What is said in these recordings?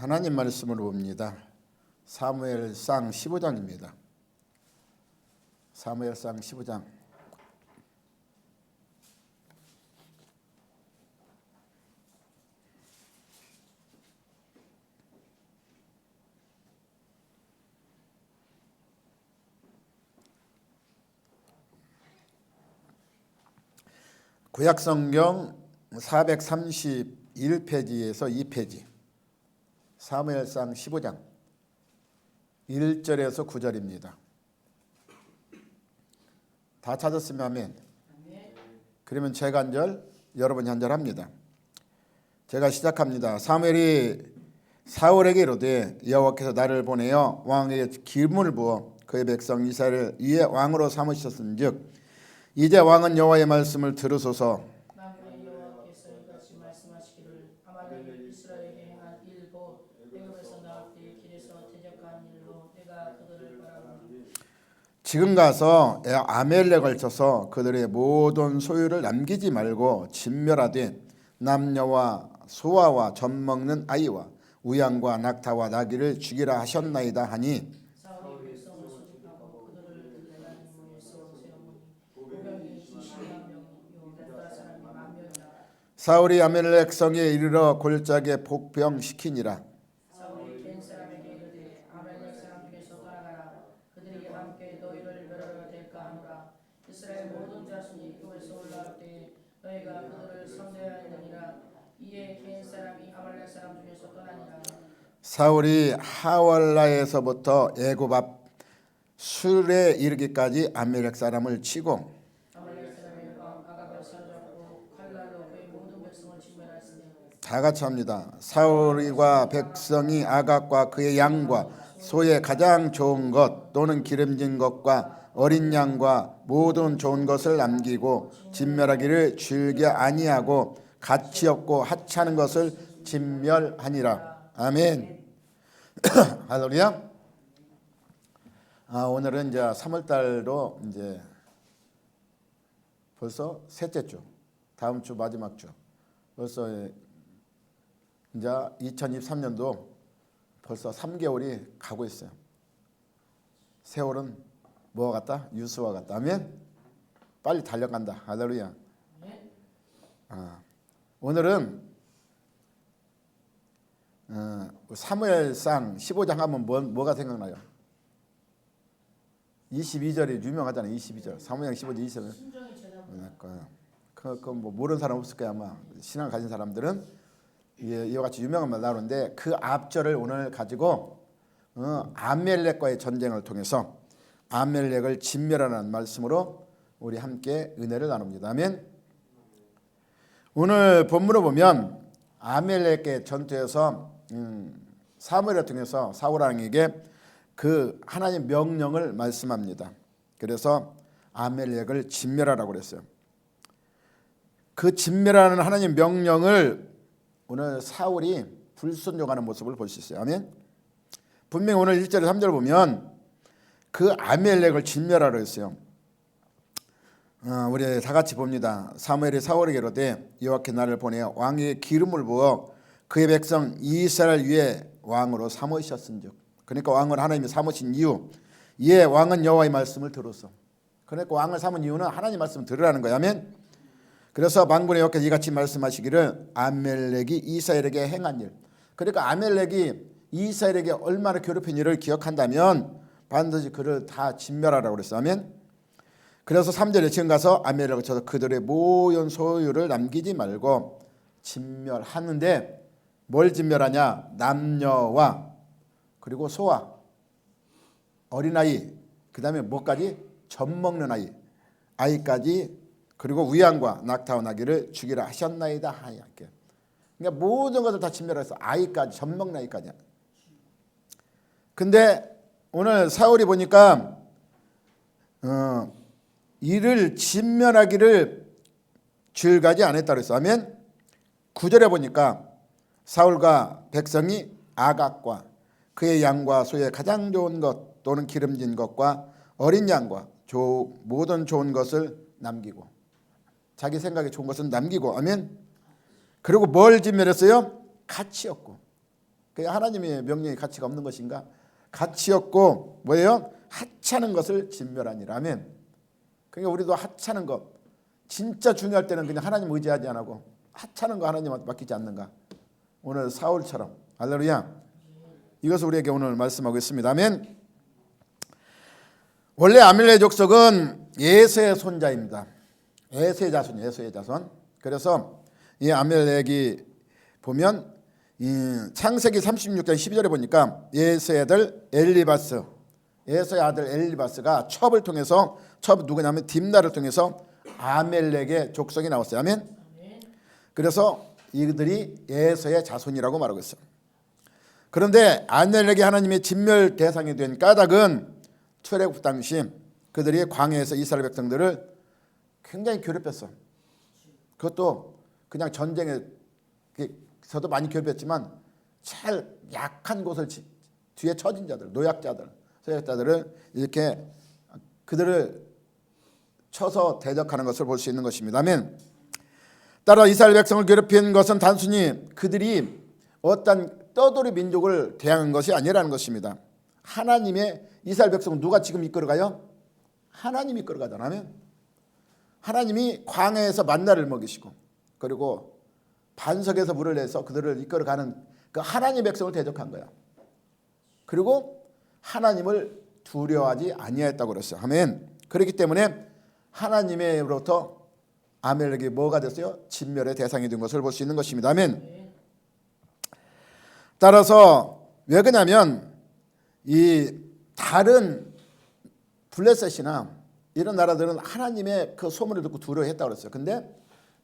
하나님 말씀으로 봅니다. 사무엘상 15장입니다. 사무엘상 15장. 구약성경 431페이지에서 2페이지 사무엘상 15장 1절에서 9절입니다. 다 찾았으면 아멘. 그러면 제가 한 절, 여러분이 한 절 합니다. 제가 시작합니다. 사무엘이 사울에게 이르되 여호와께서 나를 보내어 왕에게 기름을 부어 그의 백성 이스라엘을 위에 왕으로 삼으셨은즉 이제 왕은 여호와의 말씀을 들으소서. 만군의 여호와께서 이같이 말씀하시기를 아말렉이 이스라엘에게 행한 일 곧 애굽에서 나올 때 길에서 대적한 일로 내가 그들을 바라보니 지금 가서 아멜렉을 쳐서 그들의 모든 소유를 남기지 말고 진멸하되 남녀와 소아와 젖먹는 아이와 우양과 낙타와 나귀를 죽이라 하셨나이다 하니 사울이 백성을 소집하고 그들을 들레나니 모에서 세우니 보병이 20만 명이요 유다 사람이 10,000명이라. 사울이 아멜렉 성에 이르러 골짜기에 복병시키니라. 사울이 겐 사람에게 이르되 아말렉 사람 중에서 떠나가라. 그들이 함께 너희를 멸하려 될까 하노라. 이스라엘 모든 자손이 애굽에서 올라올 때 너희가 그들을 상대하느니라. 이에 겐 사람이 아말렉 사람 중에서 떠나니라. 사울이 하월라에서부터 애굽 앞 술에 이르기까지 아멜렉 사람을 치고 아말렉 사람의 왕 아갑을 사로잡고 칼날로 그의 모든 백성을 진멸하였으니 다 같이 합니다. 사울과 백성이 아각과 그의 양과 소의 가장 좋은 것 또는 기름진 것과 어린 양과 모든 좋은 것을 남기고 진멸하기를 즐겨 아니하고 가치 없고 하찮은 것을 진멸하니라. 아멘. 할렐루야. 오늘은 이제 3월달로 이제 벌써 셋째 주, 다음 주 마지막 주. 벌써 이제 2023년도 벌써 3개월이 가고 있어요. 세월은 뭐와 같다? 유수와 같다. 아멘. 빨리 달려간다. 할렐루야. 오늘은 사무엘상 15장 하면 뭐가 생각나요? 22절이 유명하잖아요. 22절. 사무엘상 15장 22절. 순종이 죄다. 그 뭐 모르는 사람 없을 거야 아마. 신앙 가진 사람들은 이와 같이 유명한 말 나오는데 그 앞절을 오늘 가지고 아멜렉과의 전쟁을 통해서 아멜렉을 진멸하는 말씀으로 우리 함께 은혜를 나눕니다. 아멘. 오늘 본문을 보면 아멜렉의 전투에서 사무엘을 통해서 사울 왕에게 그 하나님 명령을 말씀합니다. 그래서 아멜렉을 진멸하라고 그랬어요. 그 진멸하는 하나님 명령을 오늘 사울이 불순종하는 모습을 볼 수 있어요. 아멘. 분명히 오늘 1절 3절 보면 그 아멜렉을 진멸하라 했어요. 우리 다 같이 봅니다. 사무엘이 사울에게 이르되 여호와께서 나를 보내어 왕에게 기름을 부어 그의 백성 이스라엘 위에 왕으로 삼으셨은즉. 그러니까 왕을 하나님이 삼으신 이유, 이에 왕은 여호와의 말씀을 들었어. 그러니까 왕을 삼은 이유는 하나님 말씀을 들으라는 거야. 아멘. 그래서 만군의 여호와께서 이같이 말씀하시기를 아멜렉이 이스라엘에게 행한 일. 그러니까 아멜렉이 이스라엘에게 얼마나 괴롭힌 일을 기억한다면 반드시 그를 다 진멸하라고 그랬어. 아멘. 그래서 3절에 지금 가서 아멜렉을 쳐서 그들의 모든 소유를 남기지 말고 진멸하는데 뭘 진멸하냐? 남녀와 그리고 소아, 어린아이, 그 다음에 뭐까지? 젖먹는 아이까지 그리고 우양과 낙타와 나귀를 죽이라 하셨나이다 하얗게. 그러니까 모든 것을 다 진멸해서 아이까지, 젖먹는 아이까지. 근데 오늘 사울이 보니까 이를 진멸하기를 즐거워하지 않았다 그랬어. 아멘. 9절에 보니까 사울과 백성이 아각과 그의 양과 소의 가장 좋은 것 또는 기름진 것과 어린 양과 모든 좋은 것을 남기고 자기 생각에 좋은 것은 남기고. 아멘. 그리고 뭘 진멸했어요? 가치 없고 그 하나님의 명령이 가치가 없는 것인가? 가치였고 뭐예요? 하찮은 것을 진멸하니라. 아멘. 그러니까 우리도 하찮은 것 진짜 중요할 때는 그냥 하나님 의지하지 안 하고 하찮은 거 하나님한테 맡기지 않는가? 오늘 사울처럼. 할렐루야. 이것을 우리에게 오늘 말씀하고 있습니다. 아멘. 원래 아밀렉 족속은 에서의 손자입니다. 에서의 자손이에요. 에서의 자손. 그래서 이 아밀렉이 보면 창세기 36장 12절에 보니까 에서의 아들 엘리바스, 에서의 아들 엘리바스가 첩을 통해서, 첩 누구냐면 딥나를 통해서 아멜렉의 족속이 나왔어요. 아멘. 그래서 이들이 에서의 자손이라고 말하고 있어요. 그런데 아멜렉이 하나님의 진멸 대상이 된 까닭은 출애굽 당시 그들이 광야에서 이스라엘 백성들을 굉장히 괴롭혔어. 그것도 그냥 전쟁에서도 많이 괴롭혔지만 제일 약한 곳을 뒤에 처진 자들, 노약자들, 소약자들을 이렇게 그들을 쳐서 대적하는 것을 볼 수 있는 것입니다. 아멘. 따라 이스라엘 백성을 괴롭힌 것은 단순히 그들이 어떤 떠돌이 민족을 대항한 것이 아니라는 것입니다. 하나님의 이스라엘 백성은 누가 지금 이끌어가요? 하나님이 이끌어가잖아요. 하나님이 광야에서 만나를 먹이시고 그리고 반석에서 물을 내서 그들을 이끌어가는 그 하나님의 백성을 대적한 거야. 그리고 하나님을 두려워하지 아니하였다고 그랬어요. 아멘. 그렇기 때문에 하나님으로부터 아멜렉이 뭐가 됐어요? 진멸의 대상이 된 것을 볼 수 있는 것입니다. 아멘. 따라서 왜 그러냐면 이 다른 블레셋이나 이런 나라들은 하나님의 그 소문을 듣고 두려워했다고 그랬어요. 근데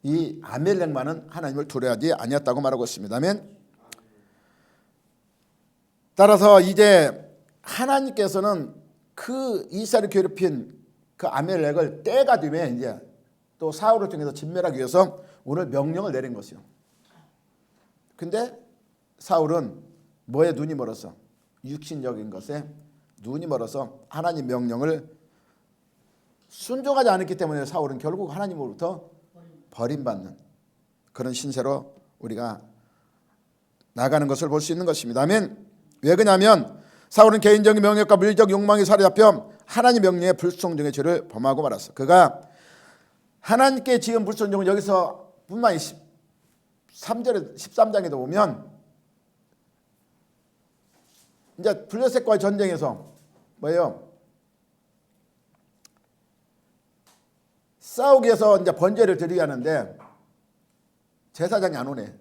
이 아멜렉만은 하나님을 두려워하지 아니었다고 말하고 있습니다. 아멘. 따라서 이제 하나님께서는 그 이스라엘을 괴롭힌 그 아멜렉을 때가 되면 이제 또 사울을 통해서 진멸하기 위해서 오늘 명령을 내린 것이요. 근데 사울은 뭐에 눈이 멀어서 육신적인 것에 눈이 멀어서 하나님 명령을 순종하지 않았기 때문에 사울은 결국 하나님으로부터 버림받는 그런 신세로 우리가 나가는 것을 볼 수 있는 것입니다. 아멘. 왜 그러냐면 사울은 개인적인 명예과 물리적 욕망에 사로잡혀 하나님 명령의 불순종의 죄를 범하고 말았어. 그가 하나님께 지은 불순종은 여기서 뿐만 13절에 13장에도 보면 이제 블레셋과의 전쟁에서 뭐예요? 싸우기 위해서 이제 번제를 드리게 하는데 제사장이 안 오네.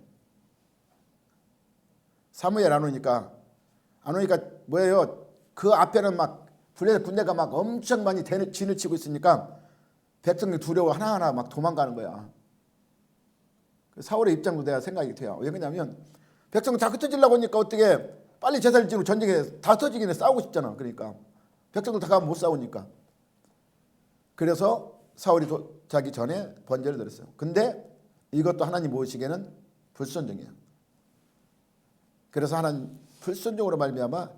사무엘 안 오니까 뭐예요? 그 앞에는 막 블레셋 군대가 막 엄청 많이 진을 치고 있으니까 백성들이 두려워 하나하나 막 도망가는 거야. 사울의 입장도 내가 생각이 돼요. 왜 그러냐면 백성들 다 흩어지려고 하니까 어떻게 빨리 제사를 지고 전쟁에 다 터지기는 싸우고 싶잖아. 그러니까 백성들 다 가면 못 싸우니까. 그래서 사울이 자기 전에 번제를 드렸어요. 근데 이것도 하나님 보시기에는 불순종이에요. 그래서 하나님 불순종으로 말미암아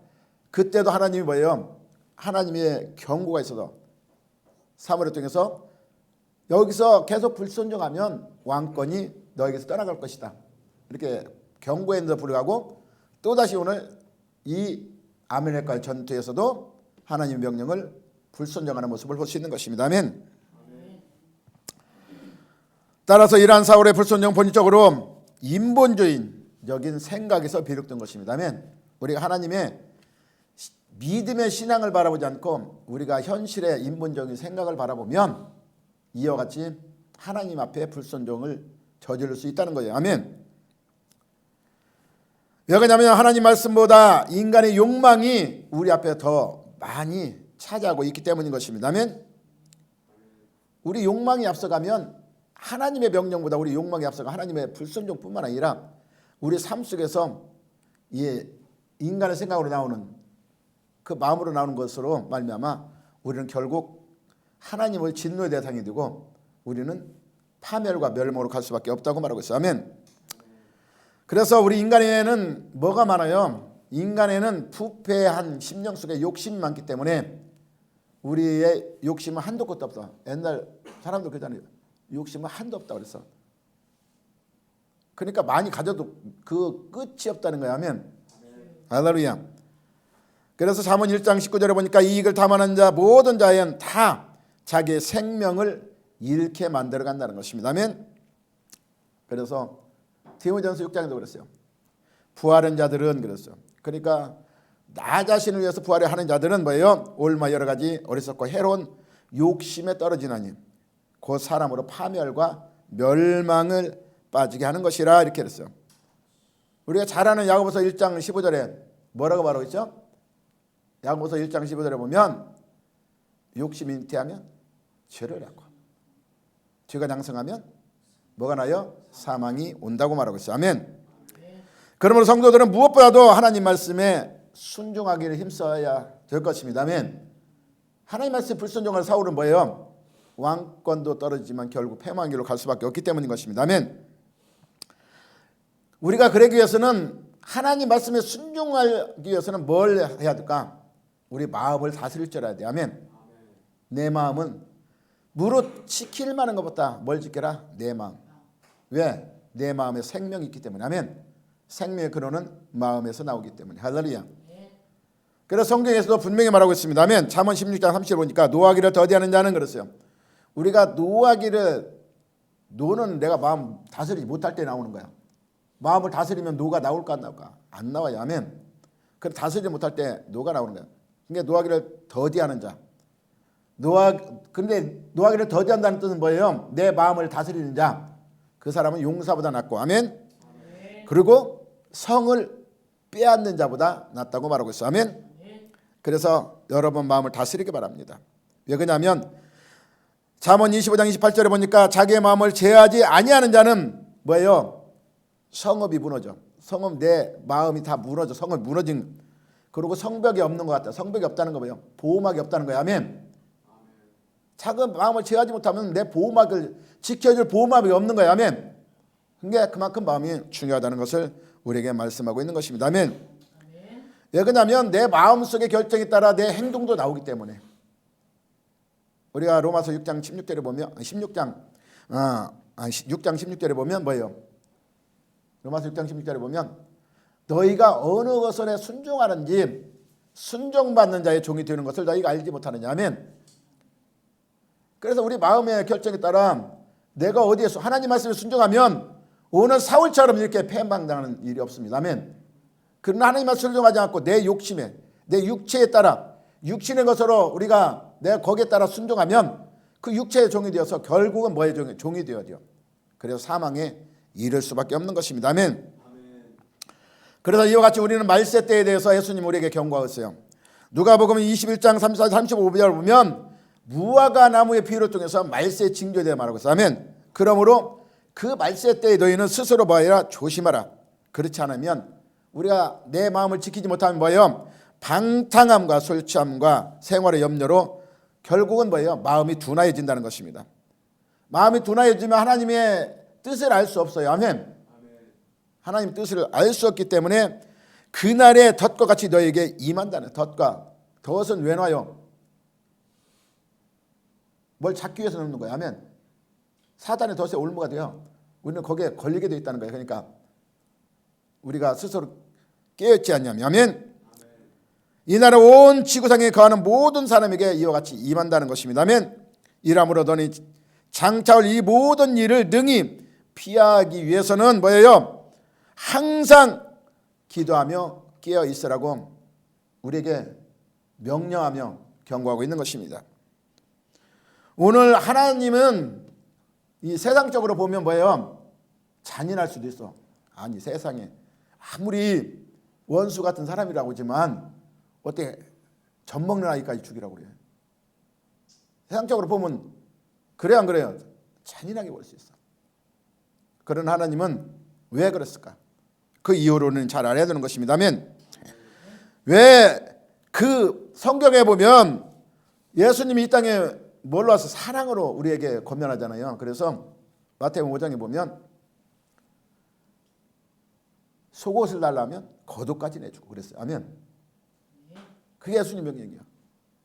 그때도 하나님이 뭐예요? 하나님의 경고가 있어서 사무엘을 통해서 여기서 계속 불순종하면 왕권이 너에게서 떠나갈 것이다. 이렇게 경고했는데도 불구하고 또다시 오늘 이 아멜렉과의 전투에서도 하나님의 명령을 불순종하는 모습을 볼 수 있는 것입니다. 아멘. 따라서 이러한 사울의 불순종 본질적으로 인본주의적인 생각에서 비롯된 것입니다. 아멘. 우리가 하나님의 믿음의 신앙을 바라보지 않고 우리가 현실의 인본적인 생각을 바라보면 이와 같이 하나님 앞에 불순종을 저지를 수 있다는 거예요. 아멘. 왜 그러냐면 하나님 말씀보다 인간의 욕망이 우리 앞에 더 많이 차지하고 있기 때문인 것입니다. 아멘. 우리 욕망이 앞서가면 하나님의 명령보다 우리 욕망이 앞서가 하나님의 불순종뿐만 아니라 우리 삶 속에서 이 인간의 생각으로 나오는 그 마음으로 나오는 것으로 말미암아 우리는 결국 하나님을 진노의 대상이 되고 우리는 파멸과 멸망으로 갈 수밖에 없다고 말하고 있어요. 아멘. 그래서 우리 인간에는 뭐가 많아요? 인간에는 부패한 심령 속에 욕심이 많기 때문에 우리의 욕심은 한도 끝도 없다. 옛날 사람들 그러잖아요. 욕심은 한도 없다 그랬어. 그러니까 많이 가져도 그 끝이 없다는 거야. 하면 할렐루야. 그래서 잠언 1장 19절에 보니까 이익을 탐하는 자 모든 자엔 다 자기의 생명을 잃게 만들어 간다는 것입니다. 아멘. 그래서 디모데전서 6장에도 그랬어요. 부하는 자들은 그랬어요. 그러니까 나 자신을 위해서 부하려 하는 자들은 뭐예요? 올마 여러 가지 어리석고 해로운 욕심에 떨어지나니 곧 사람으로 파멸과 멸망을 빠지게 하는 것이라 이렇게 했어요. 우리가 잘 아는 야고보서 1장 15절에 뭐라고 말하고 있죠? 야고보서 1장 15절에 보면 욕심이 잉태하면 죄를 낳고 죄가 장성하면 뭐가 나요? 사망이 온다고 말하고 있어요. 아멘. 그러므로 성도들은 무엇보다도 하나님 말씀에 순종하기를 힘써야 될 것입니다. 아멘. 하나님 말씀에 불순종할 사울은 뭐예요? 왕권도 떨어지지만 결국 패망한 길로 갈 수밖에 없기 때문인 것입니다. 아멘. 우리가 그러기 위해서는 하나님 말씀에 순종하기 위해서는 뭘 해야 될까? 우리 마음을 다스릴 줄 알아야 돼. 아멘. 내 마음은 무릇 지킬 만한 것보다 뭘 지켜라? 내 마음. 왜? 내 마음에 생명이 있기 때문에. 아멘. 생명의 근원은 마음에서 나오기 때문에. 할렐루야. 그래서 성경에서도 분명히 말하고 있습니다. 아멘. 잠언 16장 30절 보니까 노하기를 더디하는 자는 그랬어요. 우리가 노하기를 노는 내가 마음 다스리지 못할 때 나오는 거야. 마음을 다스리면 노가 나올까 안 나올까? 안 나와요. 아멘. 그래서 다스리지 못할 때 노가 나오는 거야. 그러니까 노하기를 더디하는 자. 근데 노하기를 더디한다는 뜻은 뭐예요? 내 마음을 다스리는 자. 그 사람은 용사보다 낫고. 아멘. 그리고 성을 빼앗는 자보다 낫다고 말하고 있어요. 아멘. 그래서 여러분 마음을 다스리기 바랍니다. 왜 그러냐면 잠언 25장 28절에 보니까 자기의 마음을 제하지 아니하는 자는 뭐예요? 성읍이 무너져. 성읍 내 마음이 다 무너져. 성읍 무너진. 그리고 성벽이 없는 것 같다. 성벽이 없다는 거 뭐예요? 보호막이 없다는 거예요. 아멘. 작은 마음을 제하지 못하면 내 보호막을 지켜줄 보호막이 없는 거예요. 아멘. 그게 그만큼 마음이 중요하다는 것을 우리에게 말씀하고 있는 것입니다. 아멘. 왜 그러냐면 내 마음속의 결정에 따라 내 행동도 나오기 때문에. 우리가 로마서 6장 16절에 보면 6장 16절에 보면 뭐예요? 로마서 6장 16절에 보면 너희가 어느 것에 순종하는지 순종받는 자의 종이 되는 것을 너희가 알지 못하느냐. 아멘. 그래서 우리 마음의 결정에 따라 내가 어디에서 하나님 말씀에 순종하면 오늘 사울처럼 이렇게 패망당하는 일이 없습니다. 아멘. 그러나 하나님 말씀에 순종하지 않고 내 욕심에 내 육체에 따라 육신의 것으로 우리가 내가 거기에 따라 순종하면 그 육체의 종이 되어서 결국은 뭐의 종이 되어야 돼요. 그래서 사망에 이를 수밖에 없는 것입니다. 아멘. 그래서 이와 같이 우리는 말세 때에 대해서 예수님 우리에게 경고하고 있어요. 누가복음 21장 34, 35절을 보면 무화과 나무의 피를 통해서 말세에 징조되어 말하고 있어요. 아멘. 그러므로 그 말세 때에 너희는 스스로 뭐하라? 조심하라. 그렇지 않으면 우리가 내 마음을 지키지 못하면 뭐예요? 방탕함과 술 취함과 생활의 염려로 결국은 뭐예요? 마음이 둔하여진다는 것입니다. 마음이 둔하여지면 하나님의 뜻을 알 수 없어요. 아멘. 하나님 뜻을 알 수 없기 때문에 그날의 덫과 같이 너에게 임한다는. 덫은 왜 놔요? 뭘 잡기 위해서 놓는 거예요. 아멘. 사단의 덫에 올무가 돼요. 우리는 거기에 걸리게 되어 있다는 거예요. 그러니까 우리가 스스로 깨어있지 않냐면. 아멘. 이날은 온 지구상에 거하는 모든 사람에게 이와 같이 임한다는 것입니다. 아멘. 이러므로 너는 장차올 이 모든 일을 능히 피하기 위해서는 뭐예요? 항상 기도하며 깨어 있으라고 우리에게 명령하며 경고하고 있는 것입니다. 오늘 하나님은 이 세상적으로 보면 뭐예요? 잔인할 수도 있어. 아니 세상에 아무리 원수 같은 사람이라고 하지만 어떻게 젖 먹는 아이까지 죽이라고 그래요. 세상적으로 보면 그래 안 그래요? 잔인하게 볼 수 있어. 그런 하나님은 왜 그랬을까? 그 이유로는 잘 알아야 되는 것입니다. 아멘. 왜 그 성경에 보면 예수님이 이 땅에 뭘로 와서 사랑으로 우리에게 권면하잖아요. 그래서 마태복음 5장에 보면 속옷을 달라면 겉옷까지 내주고 그랬어요. 아멘. 그게 예수님 명령이에요.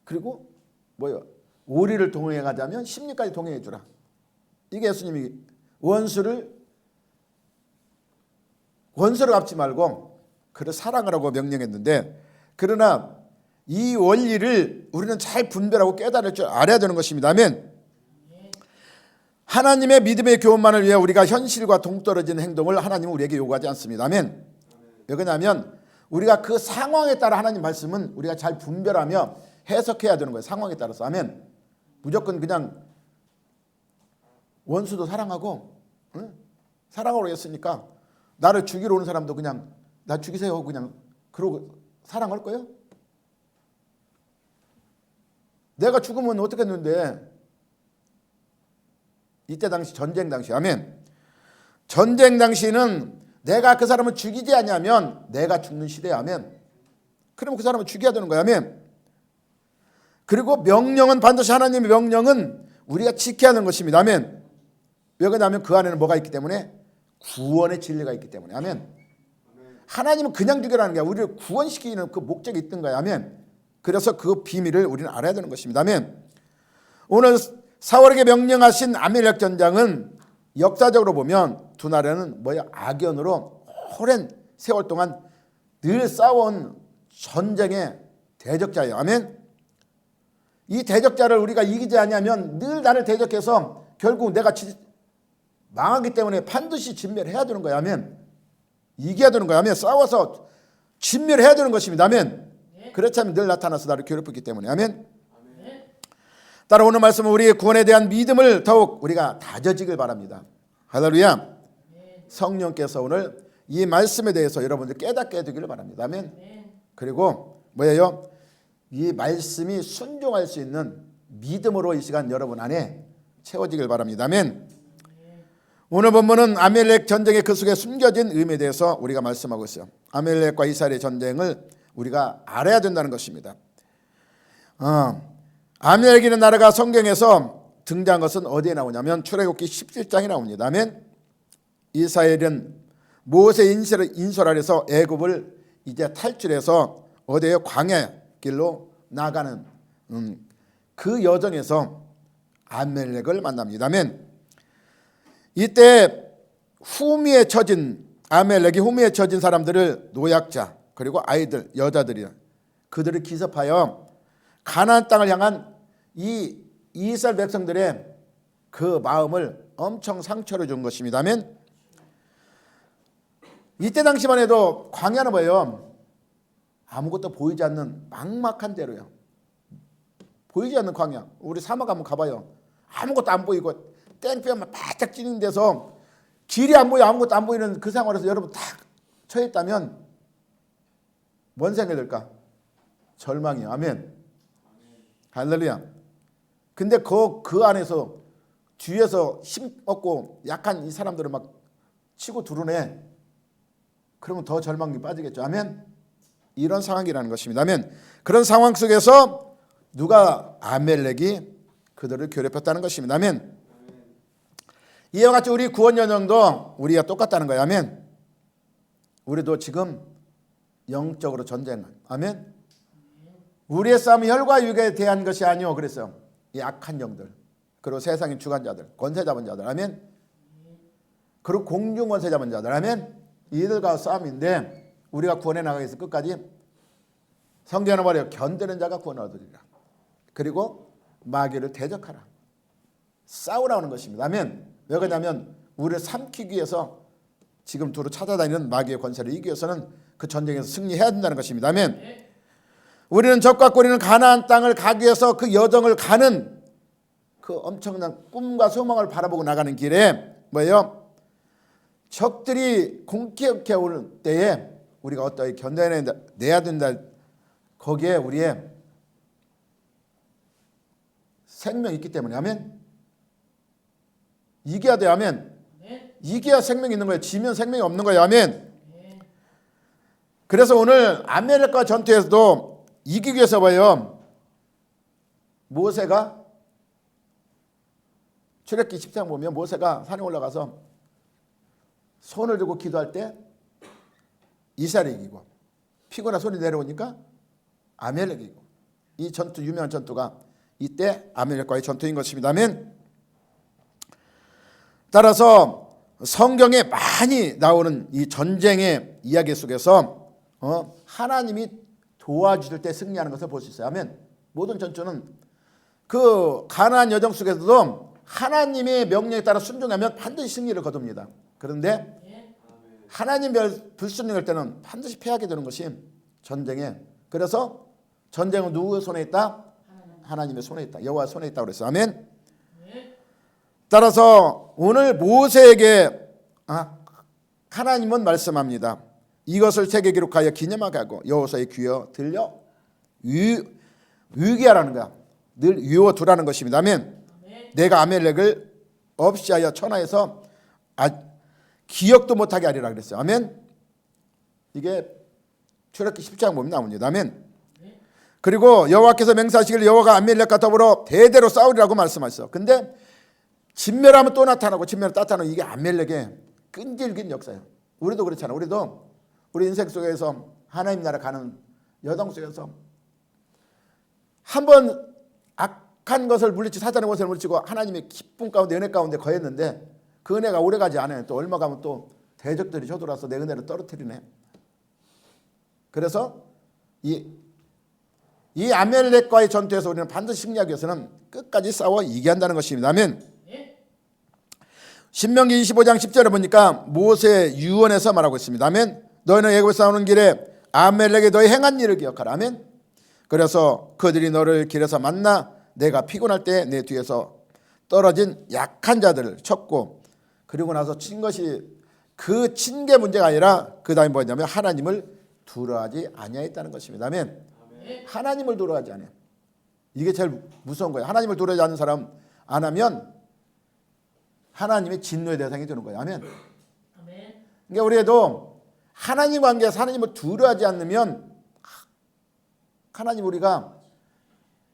그리고 뭐요? 오리를 동행해 가자면 십리까지 동행해 주라. 이게 예수님이 원수를 갚지 말고 그를 사랑하라고 명령했는데, 그러나 이 원리를 우리는 잘 분별하고 깨달을 줄 알아야 되는 것입니다. 아멘. 하나님의 믿음의 교훈만을 위해 우리가 현실과 동떨어지는 행동을 하나님은 우리에게 요구하지 않습니다. 아멘. 왜 그러냐면 우리가 그 상황에 따라 하나님 말씀은 우리가 잘 분별하며 해석해야 되는 거예요. 상황에 따라서. 아멘. 무조건 그냥 원수도 사랑하고, 응? 사랑하고 했으니까 나를 죽이러 오는 사람도 그냥 나 죽이세요 그냥 그러고 사랑할 거예요? 내가 죽으면 어떻게 했는데. 이때 당시 전쟁 당시. 아멘. 전쟁 당시는 내가 그 사람을 죽이지 않냐면 내가 죽는 시대야. 아멘. 그러면 그 사람을 죽여야 되는 거야. 아멘. 그리고 명령은 반드시 하나님의 명령은 우리가 지켜야 하는 것입니다. 아멘. 왜 그러냐면 그 안에는 뭐가 있기 때문에 구원의 진리가 있기 때문에. 아멘. 하나님은 그냥 죽여라는 게 아니라 우리를 구원시키는 그 목적이 있던 거야. 아멘. 그래서 그 비밀을 우리는 알아야 되는 것입니다. 아멘. 오늘 사울에게 명령하신 아말렉 전장은 역사적으로 보면 두 나라는 악연으로 오랜 세월 동안 늘 싸워온 전쟁의 대적자예요. 아멘. 이 대적자를 우리가 이기지 않으면 늘 나를 대적해서 결국 내가 망하기 때문에 반드시 진멸해야 되는 거야. 아멘. 이겨야 되는 거야. 아멘. 싸워서 진멸해야 되는 것입니다. 아멘. 그렇지 않으면 늘 나타나서 나를 괴롭히기 때문에. 아멘. 따라 오늘 말씀은 우리의 구원에 대한 믿음을 더욱 우리가 다져지길 바랍니다. 할렐루야. 성령께서 오늘 이 말씀에 대해서 여러분들 깨닫게 해주기를 바랍니다. 아멘. 그리고 뭐예요? 이 말씀이 순종할 수 있는 믿음으로 이 시간 여러분 안에 채워지길 바랍니다. 아멘. 오늘 본문은 아말렉 전쟁의 그 속에 숨겨진 의미에 대해서 우리가 말씀하고 있어요. 아말렉과 이스라엘의 전쟁을 우리가 알아야 된다는 것입니다. 아말렉이라는 나라가 성경에서 등장한 것은 어디에 나오냐면 출애굽기 17장에 나옵니다. 아멘. 이스라엘은 모세 인솔 아래서 애굽을 이제 탈출해서 어디에 광야 길로 나가는 그 여정에서 아말렉을 만납니다. 아멘. 이때 후미에 처진 아말렉이 후미에 처진 사람들을 노약자 그리고 아이들 여자들이 그들을 기습하여 가나안 땅을 향한 이 이스라엘 백성들의 그 마음을 엄청 상처를 준 것입니다. 아멘. 이때 당시만 해도 광야는 뭐예요? 아무것도 보이지 않는 막막한 데로요. 보이지 않는 광야. 우리 사막 한번 가봐요. 아무것도 안 보이고 땡볕만 바짝 찌는 데서 길이 안 보여 아무것도 안 보이는 그 상황에서 여러분 딱 처했다면 뭔 생각이 들까? 절망이요. 아멘. 할렐루야. 근데 그 안에서 뒤에서 힘 없고 약한 이 사람들을 막 치고 두르네. 그러면 더 절망이 빠지겠죠. 아멘. 이런 상황이라는 것입니다. 아멘. 그런 상황 속에서 누가 아말렉이 그들을 괴롭혔다는 것입니다. 아멘. 이와 같이 우리 구원 여정도 우리가 똑같다는 거예요. 아멘. 우리도 지금 영적으로 전쟁을. 아멘. 우리의 싸움은 혈과 육에 대한 것이 아니오. 그랬어요. 이 악한 영들 그리고 세상의 주관자들 권세 잡은 자들. 아멘. 그리고 공중 권세 잡은 자들. 아멘. 이들과 싸움인데 우리가 구원해 나가기 위해서 끝까지 성경은 말해요. 견디는 자가 구원을 얻으리라. 그리고 마귀를 대적하라. 싸우라는 것입니다. 아멘. 왜 그러냐면 우리를 삼키기 위해서 지금 두루 찾아다니는 마귀의 권세를 이기기 위해서는 그 전쟁에서 승리해야 된다는 것입니다. 아멘. 우리는 적과 꼬리는 가나안 땅을 가기 위해서 그 여정을 가는 그 엄청난 꿈과 소망을 바라보고 나가는 길에 뭐예요? 적들이 공격해 오는 때에 우리가 어떻게 견뎌내야 된다. 거기에 우리의 생명이 있기 때문에. 아멘. 이겨야 돼요. 아멘. 이겨야 생명이 있는 거예요. 지면 생명이 없는 거예요. 아멘. 그래서 오늘 아말렉과 전투에서도 이기기 위해서 봐요. 모세가 출애굽기 10장 보면 모세가 산에 올라가서 손을 들고 기도할 때 이스라엘이 이기고 피곤한 손이 내려오니까 아말렉이 이기고 이 전투 유명한 전투가 이때 아말렉과의 전투인 것입니다. 아멘. 따라서 성경에 많이 나오는 이 전쟁의 이야기 속에서 하나님이 도와주실 때 승리하는 것을 볼 수 있어요. 아멘. 모든 전투는 그 가나안 여정 속에서도 하나님의 명령에 따라 순종하면 반드시 승리를 거둡니다. 그런데 하나님 불순종할 때는 반드시 패하게 되는 것이 전쟁에. 그래서 전쟁은 누구의 손에 있다? 하나님의 손에 있다. 여호와 손에 있다고 그랬어요. 아멘. 따라서 오늘 모세에게 하나님은 말씀합니다. 이것을 책에 기록하여 기념하게 하고 여호수아의 귀에 들려 위기하라는 거야. 늘 외워두라는 것입니다. 아멘. 내가 아멜렉을 없이 하여 천하에서 기억도 못하게 하리라 그랬어요. 아멘. 이게 출애굽기 10장 보면 나옵니다. 아멘. 그리고 여호와께서 맹세하시기를 여호와가 아멜렉과 더불어 대대로 싸우리라고 말씀하셨어요. 근데 진멸하면 또 나타나고 진멸하면 또 나타나고 이게 아멜렉의 끈질긴 역사예요. 우리도 그렇잖아. 우리도 우리 인생 속에서 하나님 나라 가는 여정 속에서 한번 악한 것을 물리치고 사단의 것을 물리치고 하나님의 기쁨 가운데 은혜 가운데 거했는데 그 은혜가 오래가지 않아요. 또 얼마 가면 또 대적들이 쳐들어와서 내 은혜를 떨어뜨리네. 그래서 이 아멜렉과의 전투에서 우리는 반드시 승리하기 위해서는 끝까지 싸워 이겨야 한다는 것입니다. 아멘. 신명기 25장 10절에 보니까 모세 유언에서 말하고 있습니다. 아멘. 너희는 애굽에서 싸우는 길에 아멜렉이 너희 행한 일을 기억하라. 아멘. 그래서 그들이 너를 길에서 만나 내가 피곤할 때 내 뒤에서 떨어진 약한 자들을 쳤고 그리고 나서 친 것이 그 친 게 문제가 아니라 그 다음에 뭐냐면 하나님을 두려워하지 아니하였다는 것입니다. 아멘. 하나님을 두려워하지 않아요. 이게 제일 무서운 거예요. 하나님을 두려워하지 않는 사람 안 하면 하나님의 진노의 대상이 되는 거예요. 아멘. 그러니까 우리도 하나님 관계에서 하나님을 두려워하지 않으면 하나님 우리가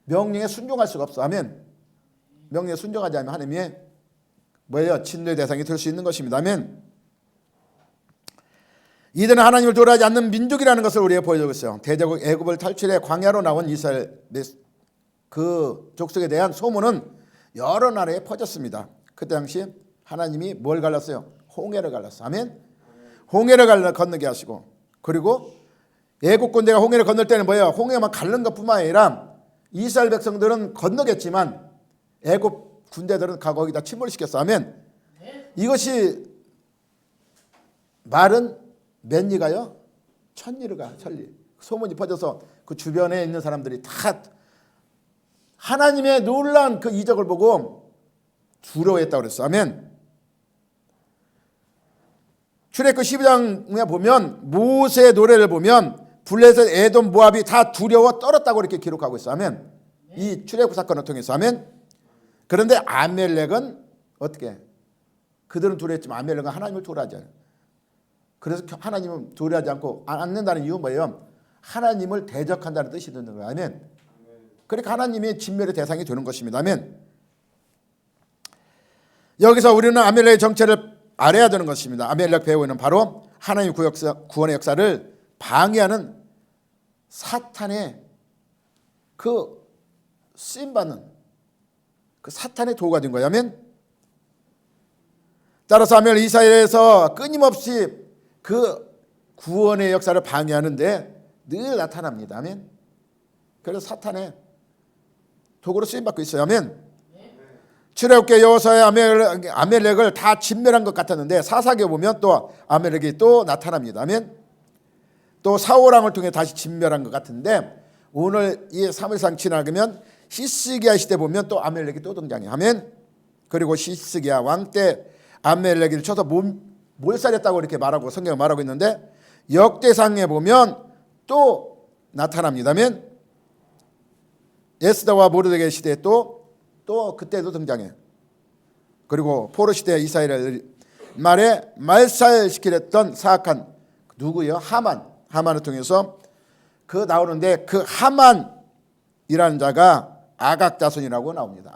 명령에 순종할 수가 없어. 아멘. 명령에 순종하지 않으면 하나님의 뭐예요? 진노의 대상이 될 수 있는 것입니다. 아멘. 이들은 하나님을 두려워하지 않는 민족이라는 것을 우리가 보여주고 있어요. 대제국 애굽을 탈출해 광야로 나온 이스라엘 그 족속에 대한 소문은 여러 나라에 퍼졌습니다. 그때 당시 하나님이 뭘 갈랐어요? 홍해를 갈랐어요. 아멘. 홍해를 건너게 하시고 그리고 애국 군대가 홍해를 건널 때는 뭐예요? 홍해만 갈른 것뿐만 아니라 이스라엘 백성들은 건너겠지만 애국 군대들은 거기다 침몰시켰어. 아멘. 이것이 말은 몇 리가요? 1000리가 천리. 소문이 퍼져서 그 주변에 있는 사람들이 다 하나님의 놀라운 그 이적을 보고 두려워했다고 그랬어. 아멘. 출애굽기 12장에 보면 모세의 노래를 보면 블레셋, 에돔, 모압이 다 두려워 떨었다고 이렇게 기록하고 있어. 아멘. 이 출애굽 사건을 통해서. 아멘. 그런데 아멜렉은 어떻게? 그들은 두려웠지만 아멜렉은 하나님을 두려워하지 않아요. 그래서 하나님은 두려워하지 않고 않는다는 이유는 뭐예요? 하나님을 대적한다는 뜻이 드는 거예요. 아멘. 그러니까 하나님의 진멸의 대상이 되는 것입니다. 아멘. 여기서 우리는 아멜렉의 정체를 알아야 되는 것입니다. 아멜렉 배후에는 바로 하나님 구원의 역사를 방해하는 사탄의 그 쓰임받는 그 사탄의 도구가 된 거예요. 아멘. 따라서 아멜렉 이스라엘에서 끊임없이 그 구원의 역사를 방해하는데 늘 나타납니다. 아멘. 그래서 사탄의 도구로 쓰임받고 있어요. 아멘. 출애굽기 여호수아의 아멜렉을 다 진멸한 것 같았는데 사사기에 보면 또 아멜렉이 또 나타납니다. 아멘. 또 사울왕을 통해 다시 진멸한 것 같은데 오늘 이 사무엘상 지나가면 히스기야 시대 보면 또 아멜렉이 또 등장해요. 아멘. 그리고 히스기야 왕 때 아멜렉을 쳐서 몰살했다고 이렇게 말하고 성경에 말하고 있는데 역대상에 보면 또 나타납니다. 아멘. 에스더와 모르드게 시대에 또 그때도 등장해. 그리고 포로 시대 이스라엘 말에 말살시키랬던 사악한 누구요? 하만을 통해서 그 나오는데 그 하만이라는 자가 아각 자손이라고 나옵니다.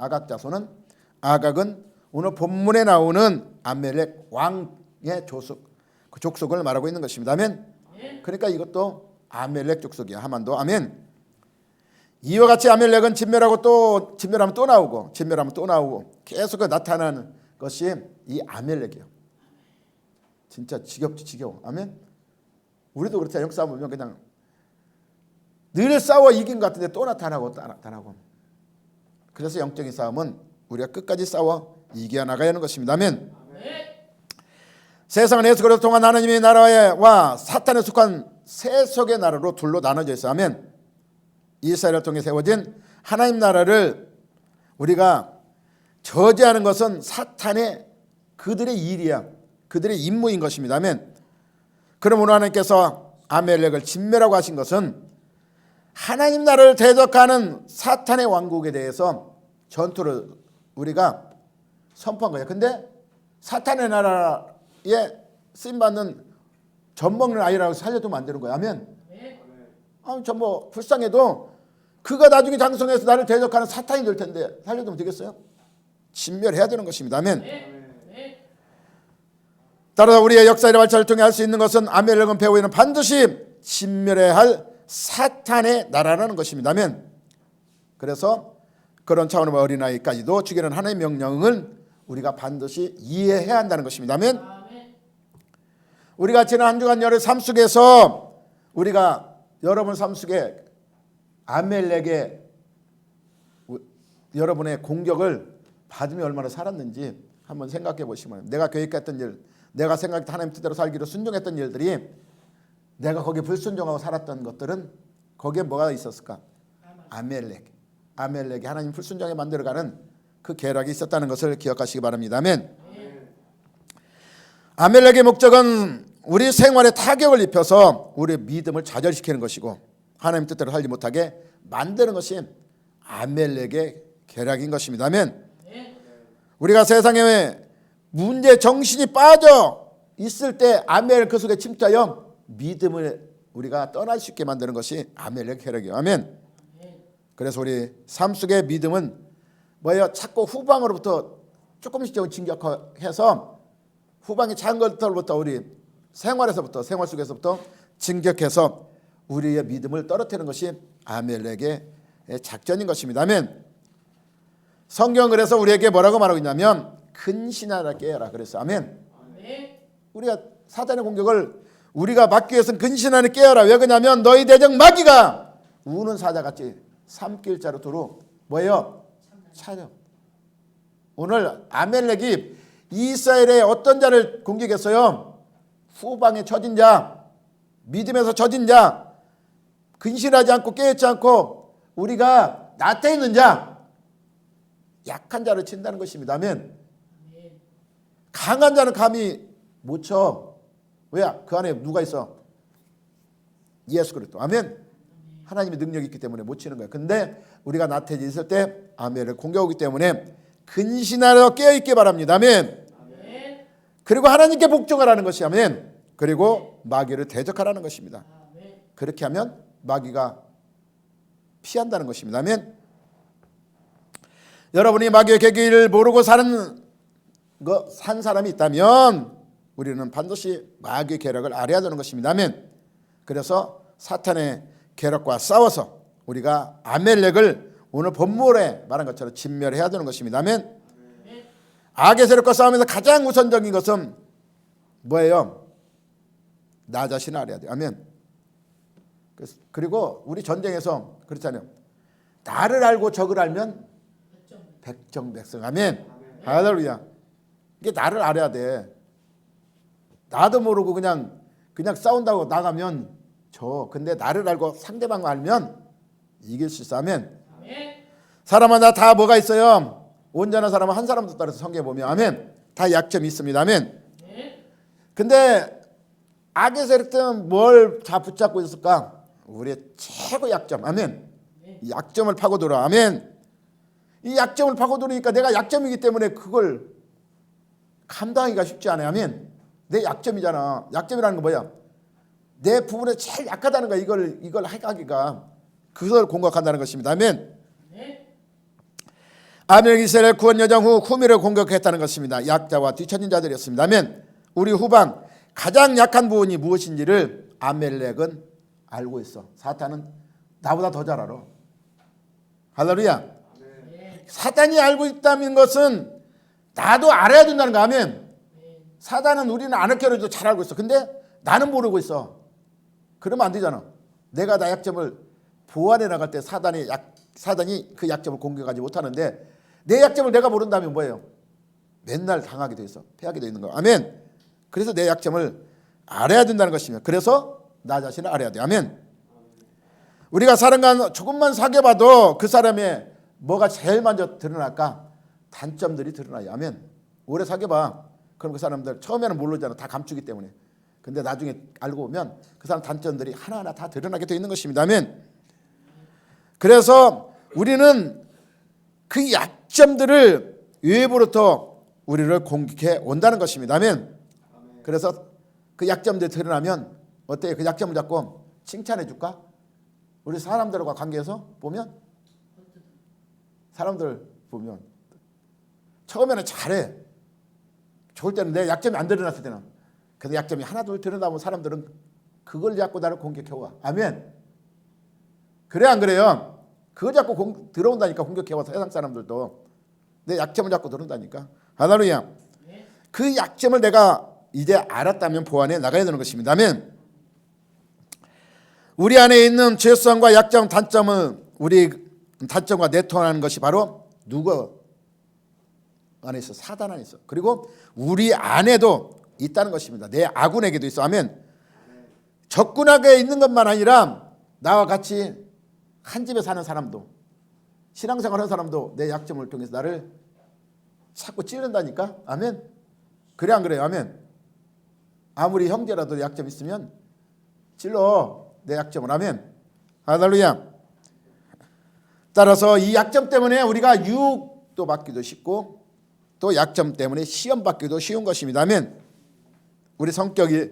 아각은 오늘 본문에 나오는 아멜렉 왕의 그 족속을 말하고 있는 것입니다. 아멘. 그러니까 이것도 아멜렉 족속이야. 하만도. 아멘. 이와 같이 아멜렉은 진멸하면 또 나오고 계속 나타나는 것이 이 아멜렉이에요. 진짜 지겨워. 아멘. 우리도 그렇다. 역사 보면 그냥 늘 싸워 이긴 것 같은데 또 나타나고 또 나타나고. 그래서 영적인 싸움은 우리가 끝까지 싸워 이겨 나가야 하는 것입니다. 아멘. 세상은 예수 그리스도 통한 하나님의 나라와 사탄에 속한 세속의 나라로 둘로 나눠져 있어요. 아멘. 이스라엘을 통해 세워진 하나님 나라를 우리가 저지하는 것은 사탄의 그들의 일이야. 그들의 임무인 것입니다. 아멘. 그러므로 하나님께서 아멜렉을 진멸하고 하신 것은 하나님 나라를 대적하는 사탄의 왕국에 대해서 전투를 우리가 선포한 거예요. 근데 사탄의 나라에 쓰임받는 젖먹는 아이라고 살려두면 안 되는 거예요. 아멘. 저 뭐 불쌍해도 그가 나중에 장성해서 나를 대적하는 사탄이 될 텐데 살려두면 되겠어요? 진멸해야 되는 것입니다. 아멘. 따라서 우리의 역사의 발차를 통해 할 수 있는 것은 아멜렉은 배후에는 반드시 진멸해야 할 사탄의 나라라는 것입니다. 아멘. 그래서 그런 차원의 어린아이까지도 죽이는 하나님의 명령을 우리가 반드시 이해해야 한다는 것입니다. 아멘. 우리가 지난 한 주간 여러분 삶 속에서 우리가 여러분 삶 속에 아멜렉의 여러분의 공격을 받으며 얼마나 살았는지 한번 생각해 보시면, 내가 계획했던 일, 내가 생각했던 하나님 뜻대로 살기로 순종했던 일들이 내가 거기에 불순종하고 살았던 것들은 거기에 뭐가 있었을까? 아멜렉이 하나님 불순종에 만들어가는 그 계략이 있었다는 것을 기억하시기 바랍니다. 아멘. 아멜렉의 목적은 우리 생활에 타격을 입혀서 우리의 믿음을 좌절시키는 것이고 하나님 뜻대로 살지 못하게 만드는 것이 아멜렉의 계략인 것입니다. 아멘. 우리가 세상에 문제 정신이 빠져 있을 때 아멜렉 그 속에 침투하여 믿음을 우리가 떠날 수 있게 만드는 것이 아멜렉 계략이에요. 아멘. 그래서 우리 삶 속의 믿음은 뭐예요? 자꾸 후방으로부터 조금씩 진격해서 후방이 작은 것들부터 우리 생활 속에서부터 진격해서 우리의 믿음을 떨어뜨리는 것이 아멜렉의 작전인 것입니다. 아멘. 성경은 그래서 우리에게 뭐라고 말하고 있냐면 근신하라 깨어라 그랬어요. 아멘. 우리가 사단의 공격을 우리가 막기 위해서는 근신하라 깨어라. 왜 그러냐면 너희 대적 마귀가 우는 사자같이 삼킬자로 두루 뭐예요? 찾아. 오늘 아멜렉이 이스라엘의 어떤 자를 공격했어요? 후방에 처진 자, 믿음에서 처진 자, 근신하지 않고 깨어있지 않고 우리가 나태해 있는 자, 약한 자를 친다는 것입니다. 아멘. 강한 자는 감히 못 쳐. 왜? 그 안에 누가 있어? 예수 그리스도. 아멘. 하나님의 능력이 있기 때문에 못 치는 거예요. 근데 우리가 나태해져 있을 때 아멘을 공격하기 때문에 근신하여 깨어있기 바랍니다. 아멘. 그리고 하나님께 복종하라는 것이 아멘. 그리고 마귀를 대적하라는 것입니다. 그렇게 하면 마귀가 피한다는 것입니다. 아멘. 여러분이 마귀의 계기를 모르고 산 사람이 있다면 우리는 반드시 마귀의 계략을 알아야 되는 것입니다. 아멘. 그래서 사탄의 계략과 싸워서 우리가 아멜렉을 오늘 본문에 말한 것처럼 진멸해야 되는 것입니다. 아멘. 악의 세력과 싸움에서 가장 우선적인 것은 뭐예요? 나 자신을 알아야 돼요. 아멘. 그리고 우리 전쟁에서 그렇잖아요. 나를 알고 적을 알면 백정백승. 아멘. 할렐루야. 이게 나를 알아야 돼. 나도 모르고 그냥 싸운다고 나가면 져. 근데 나를 알고 상대방 알면 이길 수 있어. 아멘. 사람마다 다 뭐가 있어요? 온전한 사람은 한 사람도 따라서 성경에 보면 아멘. 다 약점이 있습니다. 아멘. 근데 악의 세력들은 뭘 다 붙잡고 있을까? 우리의 최고 약점. 아멘. 이 약점을 파고들어. 아멘. 이 약점을 파고들으니까 내가 약점이기 때문에 그걸 감당하기가 쉽지 않아요. 아멘. 내 약점이잖아. 약점이라는 건 뭐야? 내 부분에 제일 약하다는 거야. 이걸 하기가 그걸 공격한다는 것입니다. 아멘. 아멜렉이 이스라엘 구원 여정 후 후미를 공격했다는 것입니다. 약자와 뒤처진 자들이었습니다. 아멘. 우리 후방 가장 약한 부분이 무엇인지를 아멜렉은 알고 있어. 사탄은 나보다 더 잘 알아. 할렐루야. 사탄이 알고 있다는 것은 나도 알아야 된다는 거. 아멘. 사단은 우리는 안 알게도 잘 알고 있어. 근데 나는 모르고 있어. 그러면 안 되잖아. 내가 나 약점을 보완해 나갈 때 사단이 그 약점을 공격하지 못하는데 내 약점을 내가 모른다면 뭐예요? 맨날 당하게 돼 있어. 패하게 돼 있는 거. 아멘. 그래서 내 약점을 알아야 된다는 것이며 그래서 나 자신을 알아야 돼. 아멘. 우리가 사람과 조금만 사귀어봐도 그 사람의 뭐가 제일 먼저 드러날까? 단점들이 드러나요. 아멘. 오래 사귀어봐. 그럼 그 사람들 처음에는 모르잖아. 다 감추기 때문에. 근데 나중에 알고 보면 그 사람 단점들이 하나하나 다 드러나게 되어 있는 것입니다. 아멘. 그래서 우리는 그 약점들을 외부로부터 우리를 공격해 온다는 것입니다. 아멘. 그래서 그 약점들이 드러나면 어때요? 그 약점을 잡고 칭찬해 줄까? 우리 사람들과 관계에서 보면 사람들 보면 처음에는 잘해. 좋을 때는 내 약점이 안 드러났을 때는 그래서 약점이 하나 둘 드러나면 사람들은 그걸 잡고 나를 공격해와. 아멘. 그래 안 그래요? 그걸 잡고 들어온다니까. 공격해와. 세상 사람들도 내 약점을 잡고 들어온다니까. 할렐루야. 그 약점을 내가 이제 알았다면 보완해 나가야 되는 것입니다. 아멘. 우리 안에 있는 죄성과 약점, 단점을 우리 단점과 내통하는 것이 바로 누구 안에 있어? 사단 안에 있어. 그리고 우리 안에도 있다는 것입니다. 내 아군에게도 있어. 아멘. 적군에게 있는 것만 아니라 나와 같이 한 집에 사는 사람도 신앙생활 하는 사람도 내 약점을 통해서 나를 자꾸 찌른다니까. 아멘. 그래 안 그래요? 아멘. 아무리 형제라도 약점 있으면 찔러. 내 약점을. 아멘. 할렐루야. 따라서 이 약점 때문에 우리가 유혹도 받기도 쉽고 또 약점 때문에 시험 받기도 쉬운 것입니다. 아멘. 우리 성격이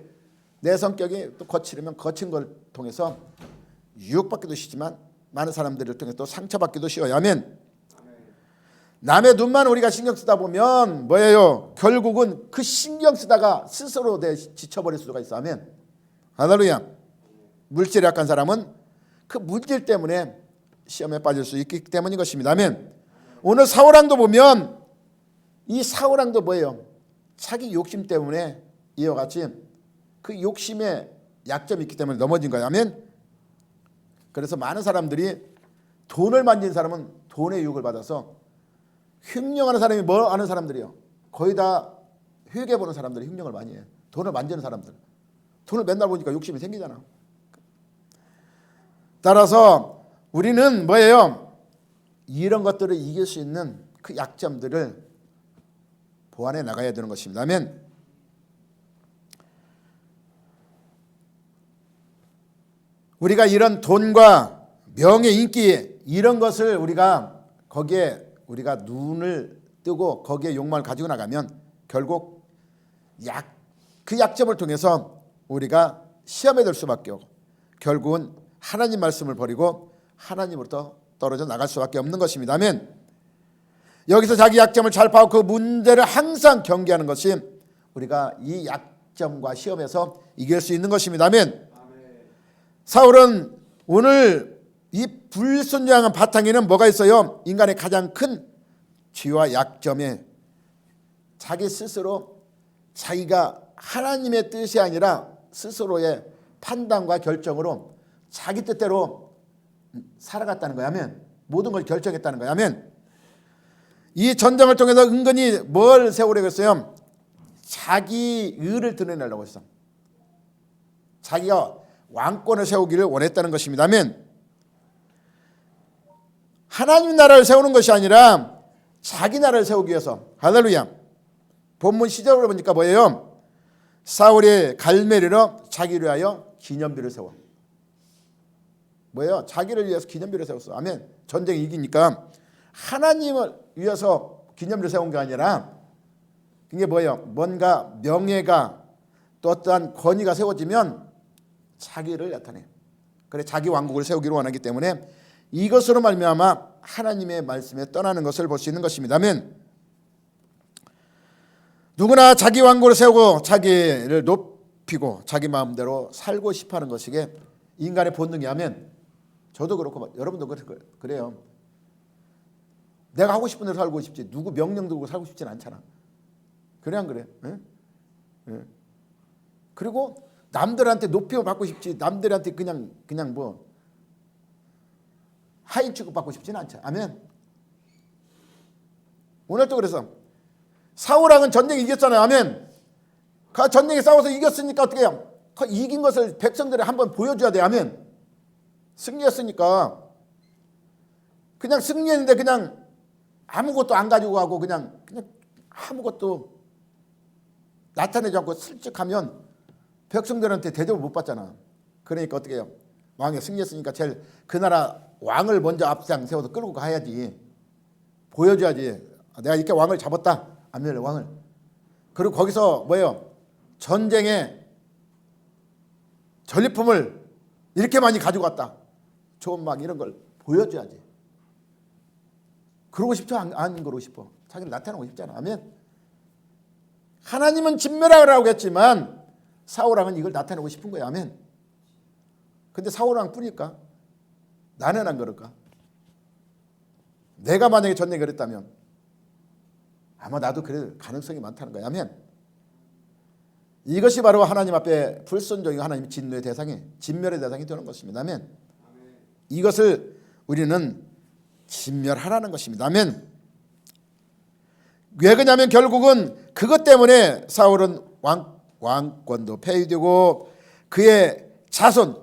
내 성격이 또 거칠으면 거친 걸 통해서 유혹받기도 쉽지만 많은 사람들을 통해 또 상처받기도 쉬워요. 아멘. 남의 눈만 우리가 신경 쓰다 보면 뭐예요? 결국은 그 신경 쓰다가 스스로 지쳐버릴 수가 있어. 아멘. 할렐루야. 물질에 약한 사람은 그 물질 때문에 시험에 빠질 수 있기 때문인 것입니다. 아멘. 오늘 사울왕도 보면 이 사울왕도 뭐예요? 자기 욕심 때문에 이와 같이 그 욕심에 약점이 있기 때문에 넘어진 거예요. 아멘. 그래서 많은 사람들이 돈을 만진 사람은 돈의 유혹을 받아서 흉령하는 사람이 뭐 아는 사람들이요? 거의 다 회개 보는 사람들이 흉령을 많이 해요. 돈을 만지는 사람들. 돈을 맨날 보니까 욕심이 생기잖아. 따라서 우리는 뭐예요? 이런 것들을 이길 수 있는 그 약점들을 보완해 나가야 되는 것입니다. 아멘. 우리가 이런 돈과 명예, 인기 이런 것을 우리가 거기에 우리가 눈을 뜨고 거기에 욕망을 가지고 나가면 결국 그 약점을 통해서 우리가 시험에 들 수밖에 없고 결국은 하나님 말씀을 버리고 하나님으로부터 떨어져 나갈 수밖에 없는 것입니다. 아멘. 여기서 자기 약점을 잘 파악하고 그 문제를 항상 경계하는 것이 우리가 이 약점과 시험에서 이길 수 있는 것입니다. 아멘. 사울은 오늘 이 불순종한 바탕에는 뭐가 있어요? 인간의 가장 큰 죄와 약점에 자기 스스로 자기가 하나님의 뜻이 아니라 스스로의 판단과 결정으로 자기 뜻대로 살아갔다는 거야. 아멘. 모든 걸 결정했다는 거야. 아멘. 이 전쟁을 통해서 은근히 뭘 세우려고 했어요? 자기 의를 드러내려고 했어. 자기가 왕권을 세우기를 원했다는 것입니다. 아멘. 하나님 나라를 세우는 것이 아니라 자기 나라를 세우기 위해서. 할렐루야. 본문 시작을 보니까 뭐예요? 사울이 갈멜리로 자기를 위하여 기념비를 세워. 뭐예요? 자기를 위해서 기념비를 세웠어. 아멘. 전쟁이 이기니까 하나님을 위해서 기념비를 세운 게 아니라 이게 뭐예요? 뭔가 명예가 또 어떠한 권위가 세워지면 자기를 나타내. 그래 자기 왕국을 세우기를 원하기 때문에 이것으로 말미암아 하나님의 말씀에 떠나는 것을 볼 수 있는 것입니다. 아멘. 누구나 자기 왕국을 세우고 자기를 높이고 자기 마음대로 살고 싶어하는 것이게 인간의 본능이. 아멘. 저도 그렇고 여러분도 그래요. 내가 하고 싶은 대로 살고 싶지 누구 명령 들고 살고 싶지는 않잖아. 그래 안 그래? 예? 예. 그리고 남들한테 높이 받고 싶지 남들한테 그냥 뭐 하인 취급 받고 싶지는 않죠. 아멘. 오늘도 그래서 사울왕은 전쟁에 이겼잖아요. 아멘. 그 전쟁에 싸워서 이겼으니까 어떻게 해요? 그 이긴 것을 백성들에 한번 보여줘야 돼. 아멘. 승리했으니까 그냥 승리했는데 그냥 아무것도 안 가지고 가고 그냥 아무것도 나타내지 않고 슬쩍하면 백성들한테 대접을 못 받잖아. 그러니까 어떻게 해요? 왕이 승리했으니까 제일 그 나라 왕을 먼저 앞장 세워서 끌고 가야지. 보여줘야지. 내가 이렇게 왕을 잡았다. 아멘. 왕을. 그리고 거기서 뭐예요? 전쟁에 전리품을 이렇게 많이 가지고 왔다. 좋은 막 이런 걸 보여줘야지. 그러고 싶죠? 안 그러고 싶어. 자기를 나타내고 싶잖아. 아멘. 하나님은 진멸하라고 했지만 사울왕은 이걸 나타내고 싶은 거야. 아멘. 근데 사울왕 뿐일까? 나는 안 그럴까? 내가 만약에 전쟁에 그랬다면 아마 나도 그럴 가능성이 많다는 거야. 아멘. 이것이 바로 하나님 앞에 불순종이 하나님의 진노의 대상이 진멸의 대상이 되는 것입니다. 아멘. 이것을 우리는 진멸하라는 것입니다. 아멘. 왜 그러냐면 결국은 그것 때문에 사울은 왕권도 폐위되고 그의 자손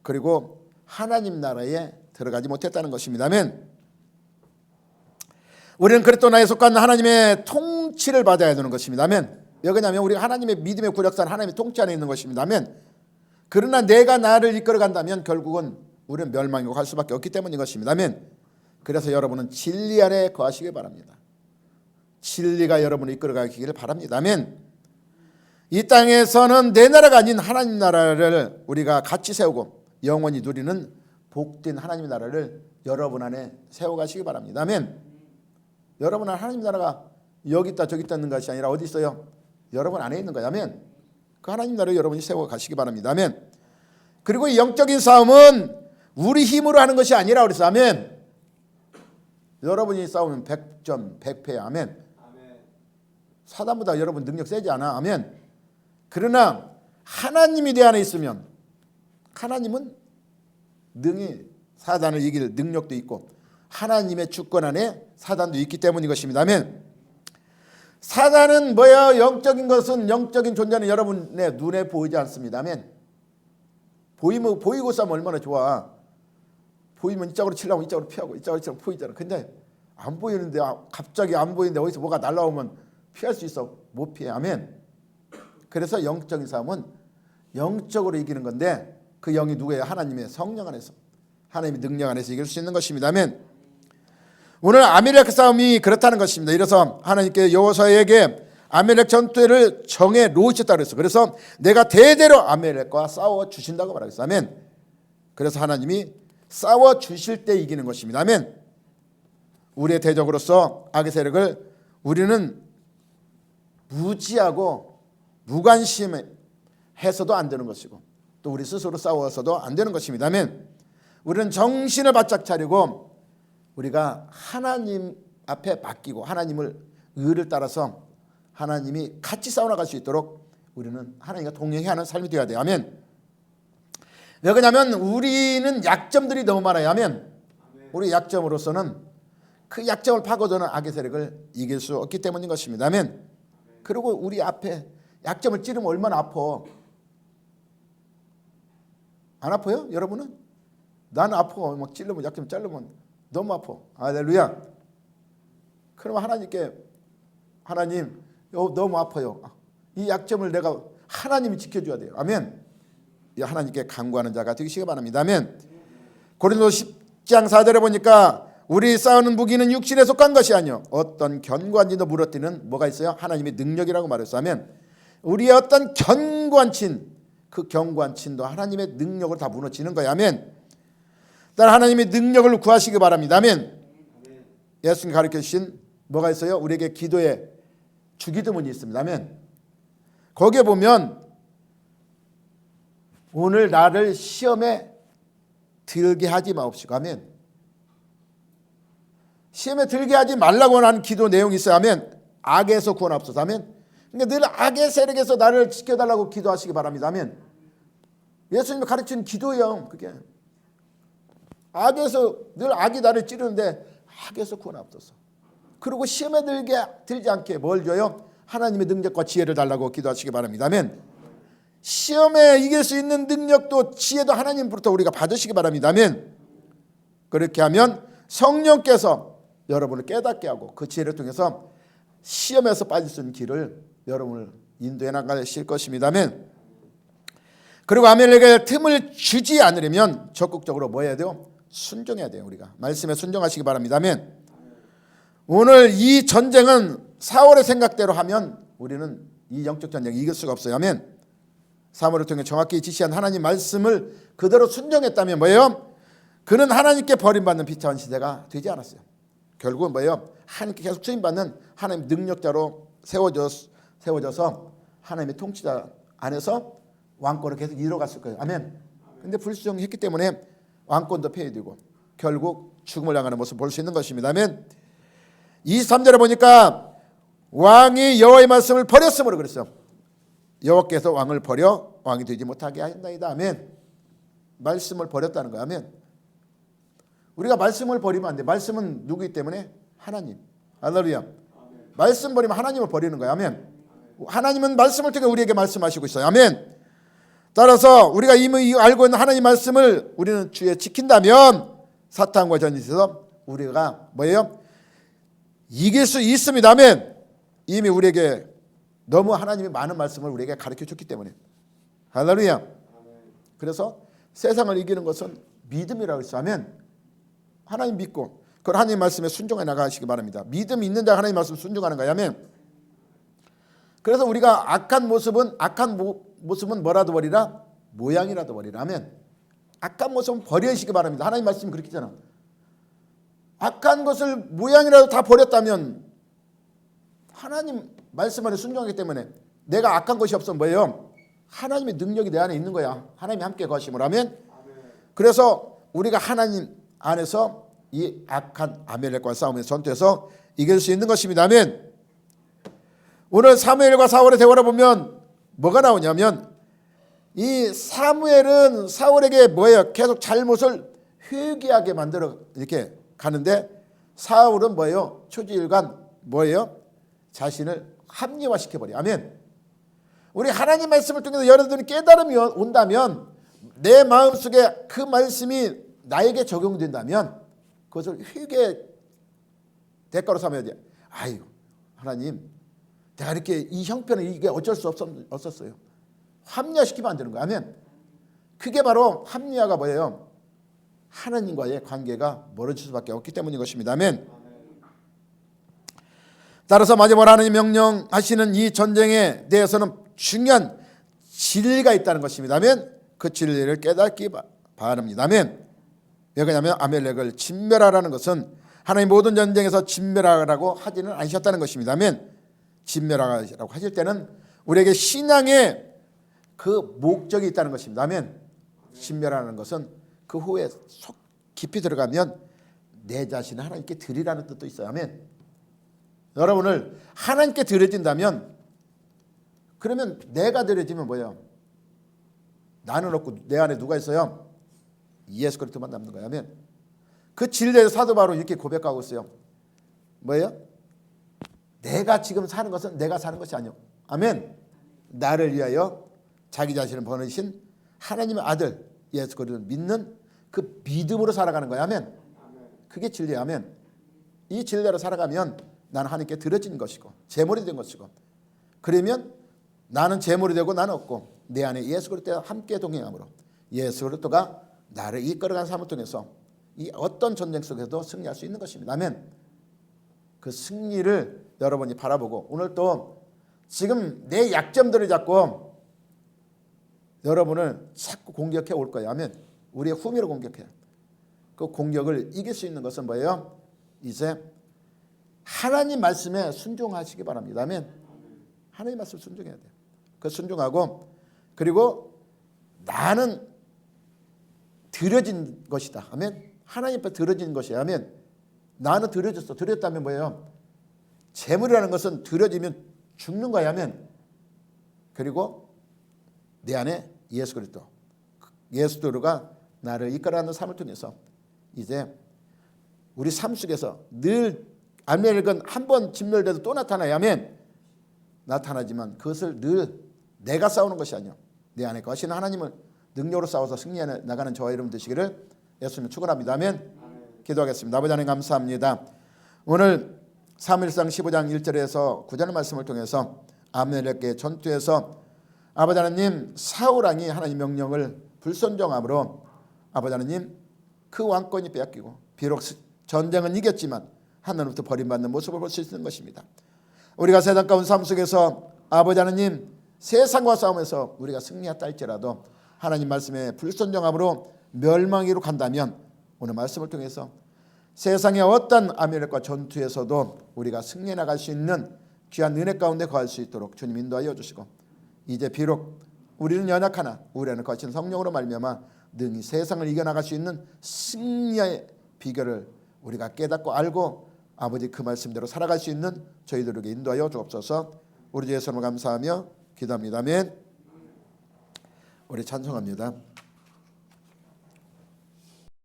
그리고 하나님 나라에 들어가지 못했다는 것입니다. 아멘. 우리는 그리스도 나라에 속한 하나님의 통치를 받아야 되는 것입니다. 아멘. 왜 그러냐면 우리가 하나님의 믿음의 구력산 하나님의 통치 안에 있는 것입니다. 아멘. 그러나 내가 나를 이끌어 간다면 결국은 우리는 멸망이고 갈 수밖에 없기 때문인 것입니다. 아멘. 그래서 여러분은 진리 안에 거하시길 바랍니다. 진리가 여러분을 이끌어 가기를 바랍니다. 아멘. 이 땅에서는 내 나라가 아닌 하나님 나라를 우리가 같이 세우고 영원히 누리는 복된 하나님 나라를 여러분 안에 세워가시기 바랍니다. 아멘. 여러분 안에 하나님 나라가 여기 있다 저기 있다는 것이 아니라 어디 있어요? 여러분 안에 있는 거예요. 아멘. 그 하나님 나라를 여러분이 세워가시기 바랍니다. 아멘. 그리고 이 영적인 싸움은 우리 힘으로 하는 것이 아니라 그래서 아멘. 여러분이 싸우면 100점 100패. 아멘. 사단보다 여러분 능력 세지 않아. 아멘. 그러나 하나님이 내 안에 있으면 하나님은 능히 사단을 이길 능력도 있고 하나님의 주권 안에 사단도 있기 때문인 것입니다. 아멘. 사단은 뭐야? 영적인 것은 영적인 존재는 여러분의 눈에 보이지 않습니다. 아멘. 보이고 싸면 얼마나 좋아. 보이면 이쪽으로 치려고 이쪽으로 피하고 이쪽으로 치려고 보이잖아. 근데 안 보이는데 갑자기 안 보이는데 어디서 뭐가 날라오면 피할 수 있어? 못 피해. 아멘. 그래서 영적인 싸움은 영적으로 이기는 건데 그 영이 누구예요? 하나님의 성령 안에서 하나님의 능력 안에서 이길 수 있는 것입니다. 아멘. 오늘 아말렉 싸움이 그렇다는 것입니다. 이래서 하나님께 여호수아에게 아말렉 전투를 정해 놓으셨다 그랬어. 그래서 내가 대대로 아말렉과 싸워 주신다고 말하겠어. 아멘. 그래서 하나님이 싸워 주실 때 이기는 것입니다. 아멘. 우리의 대적으로서 악의 세력을 우리는 무지하고 무관심해서도 안 되는 것이고 또 우리 스스로 싸워서도 안 되는 것입니다. 아멘. 우리는 정신을 바짝 차리고 우리가 하나님 앞에 맡기고 하나님을 의를 따라서 하나님이 같이 싸워나갈 수 있도록 우리는 하나님과 동행하는 삶이 되어야 돼요. 아멘. 왜 그러냐면 우리는 약점들이 너무 많아요. 아멘. 우리 약점으로서는 그 약점을 파고드는 악의 세력을 이길 수 없기 때문인 것입니다. 아멘. 그리고 우리 앞에 약점을 찌르면 얼마나 아파. 안 아파요? 여러분은? 나는 아파. 막 찔르면 약점 자르면 너무 아파. 할렐루야. 그러면 하나님께 하나님 너무 아파요. 이 약점을 내가 하나님이 지켜줘야 돼요. 아멘. 하나님께 간구하는 자가 되시기 바랍니다. 아멘. 고린도서 10장 4절에 보니까 우리 싸우는 무기는 육신에 속한 것이 아니요 어떤 견고한 진도 무너뜨리는 뭐가 있어요? 하나님의 능력이라고 말했어. 아멘. 우리의 어떤 견고한 진, 그 견고한 진도 하나님의 능력을 다 무너지는 거야. 아멘. 따라 하나님의 능력을 구하시기 바랍니다. 아멘. 예수님 가르쳐 주신 뭐가 있어요? 우리에게 기도의 주기도문이 있습니다. 아멘. 거기에 보면 오늘 나를 시험에 들게 하지 마옵시고. 아멘. 시험에 들게 하지 말라고 하는 기도 내용이 있어요. 아멘. 악에서 구원하옵소서. 아멘. 그러니까 늘 악의 세력에서 나를 지켜달라고 기도하시기 바랍니다. 아멘. 예수님이 가르친 기도예요. 그게 악에서 늘 악이 나를 찌르는데 악에서 구원하옵소서. 그리고 시험에 들지 않게 뭘 줘요? 하나님의 능력과 지혜를 달라고 기도하시기 바랍니다. 아멘. 시험에 이길 수 있는 능력도 지혜도 하나님부터 우리가 받으시기 바랍니다. 아멘. 그렇게 하면 성령께서 여러분을 깨닫게 하고 그 지혜를 통해서 시험에서 빠질 수 있는 길을 여러분을 인도해 나가실 것입니다. 아멘. 그리고 아멜렉에게 틈을 주지 않으려면 적극적으로 뭐 해야 돼요? 순종해야 돼요. 우리가 말씀에 순종하시기 바랍니다. 아멘. 오늘 이 전쟁은 사울의 생각대로 하면 우리는 이 영적 전쟁 이길 수가 없어요. 아멘. 사무엘을 통해 정확히 지시한 하나님 말씀을 그대로 순종했다면 뭐예요? 그는 하나님께 버림받는 비참한 시대가 되지 않았어요. 결국은 뭐예요? 하나님께 계속 쓰임받는 하나님 능력자로 세워져서 하나님의 통치자 안에서 왕권을 계속 이뤄갔을 거예요. 아멘. 근데 불순종했기 때문에 왕권도 폐해되고 결국 죽음을 향하는 모습을 볼 수 있는 것입니다. 아멘. 23절에 보니까 왕이 여호와의 말씀을 버렸으므로 그랬어요. 여호와께서 왕을 버려 왕이 되지 못하게 하였나이다. 아멘. 말씀을 버렸다는 거야. 아멘. 우리가 말씀을 버리면 안 돼. 말씀은 누구이기 때문에? 하나님. 할렐루야. 말씀 버리면 하나님을 버리는 거야. 아멘. 하나님은 말씀을 통해 우리에게 말씀하시고 있어요. 아멘. 따라서 우리가 이미 알고 있는 하나님 말씀을 우리는 주에 지킨다면 사탄과 전쟁에서 우리가 뭐예요? 이길 수 있습니다. 아멘. 이미 우리에게 너무 하나님이 많은 말씀을 우리에게 가르쳐 줬기 때문에. 할렐루야. 그래서 세상을 이기는 것은 믿음이라고 했어요. 아멘. 하나님 믿고 그 하나님 말씀에 순종해 나가시기 바랍니다. 믿음이 있는 자 하나님 말씀 순종하는 거야. 아멘. 그래서 우리가 악한 모습은 뭐라도 버리라? 모양이라도 버리라. 아멘. 악한 모습은 버리시기 바랍니다. 하나님 말씀이 그렇게 잖아. 악한 것을 모양이라도 다 버렸다면 하나님 말씀 안에 순종하기 때문에 내가 악한 것이 없으면 뭐예요? 하나님의 능력이 내 안에 있는 거야. 하나님이 함께 거하심으로. 아멘. 그래서 우리가 하나님 안에서 이 악한 아멜렉과 싸움에서 전투해서 이길 수 있는 것입니다. 아멘. 오늘 사무엘과 사울의 대화를 보면 뭐가 나오냐면 이 사무엘은 사울에게 뭐예요? 계속 잘못을 회개하게 만들어 이렇게 가는데 사울은 뭐예요? 초지일관 뭐예요? 자신을 합리화시켜버려. 아멘. 우리 하나님 말씀을 통해서 여러분들이 깨달음이 온다면 내 마음속에 그 말씀이 나에게 적용된다면 그것을 회개 대가로 삼아야 돼. 아유 하나님 내가 이렇게 이 형편은 이게 어쩔 수 없었어요. 합리화시키면 안 되는 거야. 아멘. 그게 바로 합리화가 뭐예요? 하나님과의 관계가 멀어질 수밖에 없기 때문인 것입니다. 아멘. 따라서 마지막으로 하나님 명령하시는 이 전쟁에 대해서는 중요한 진리가 있다는 것입니다. 아멘. 그 진리를 깨닫기 바랍니다. 아멘. 왜 그러냐면 아멜렉을 진멸하라는 것은 하나님 모든 전쟁에서 진멸하라고 하지는 않으셨다는 것입니다. 아멘. 진멸하라고 하실 때는 우리에게 신앙의 그 목적이 있다는 것입니다. 아멘. 진멸하는 것은 그 후에 속 깊이 들어가면 내 자신을 하나님께 드리라는 뜻도 있어요. 아멘. 여러분을 하나님께 드려진다면 그러면 내가 드려지면 뭐예요? 나는 없고 내 안에 누가 있어요? 예수 그리스도만 남는 거예요. 아멘. 그 진리에서 사도 바울은 이렇게 고백하고 있어요. 뭐예요? 내가 지금 사는 것은 내가 사는 것이 아니요. 아멘. 나를 위하여 자기 자신을 보내신 하나님의 아들 예수 그리스도를 믿는 그 믿음으로 살아가는 거예요. 아멘. 그게 진리예요. 아멘. 이 진리로 살아가면 나는 하나님께 드려진 것이고 제물이 된 것이고 그러면 나는 제물이 되고 나는 없고 내 안에 예수 그리스도와 함께 동행함으로 예수 그리스도가 나를 이끌어가는 삶을 통해서 이 어떤 전쟁 속에서도 승리할 수 있는 것입니다. 아멘. 그 승리를 여러분이 바라보고 오늘 또 지금 내 약점들을 잡고 여러분을 자꾸 공격해 올 거예요. 아멘. 우리의 후미로 공격해요. 그 공격을 이길 수 있는 것은 뭐예요? 이제 하나님 말씀에 순종하시기 바랍니다. 아멘. 하나님 말씀 순종해야 돼요. 그 순종하고 그리고 나는 드려진 것이다. 아멘. 하나님 앞에 드려진 것이야. 아멘. 나는 드려졌어. 드렸다면 뭐예요? 재물이라는 것은 드려지면 죽는 거야. 아멘. 그리고 내 안에 예수 그리스도 예수도로가 나를 이끌어가는 삶을 통해서 이제 우리 삶 속에서 늘 아멜렉은 한 번 진멸돼도 또 나타나야 하면 나타나지만 그것을 늘 내가 싸우는 것이 아니요 내 안에 거하시는 하나님을 능력으로 싸워서 승리해 나가는 저와 여러분 되시기를 예수님 축원합니다. 아멘. 기도하겠습니다. 아버지 하나님 감사합니다. 오늘 사무엘상 15장 1절에서 9절 말씀을 통해서 아멜렉의 전투에서 아버지 하나님 사울 왕이 하나님 명령을 불순종함으로 아버지 하나님 그 왕권이 빼앗기고 비록 전쟁은 이겼지만 하나님부터 버림받는 모습을 볼 수 있는 것입니다. 우리가 세상 가운데 삶 속에서 아버지 하나님 세상과 싸우면서 우리가 승리했다 할지라도 하나님 말씀에 불순종함으로 멸망으로 간다면 오늘 말씀을 통해서 세상의 어떤 아멜렉과 전투에서도 우리가 승리해 나갈 수 있는 귀한 은혜 가운데 거할 수 있도록 주님 인도하여 주시고 이제 비록 우리는 연약하나 우리 안에 거친 성령으로 말미암아 능히 세상을 이겨나갈 수 있는 승리의 비결을 우리가 깨닫고 알고 아버지 그 말씀대로 살아갈 수 있는 저희들에게 인도하여 주옵소서. 우리 주 예수님을 감사하며 기도합니다. 아멘. 우리 찬송합니다.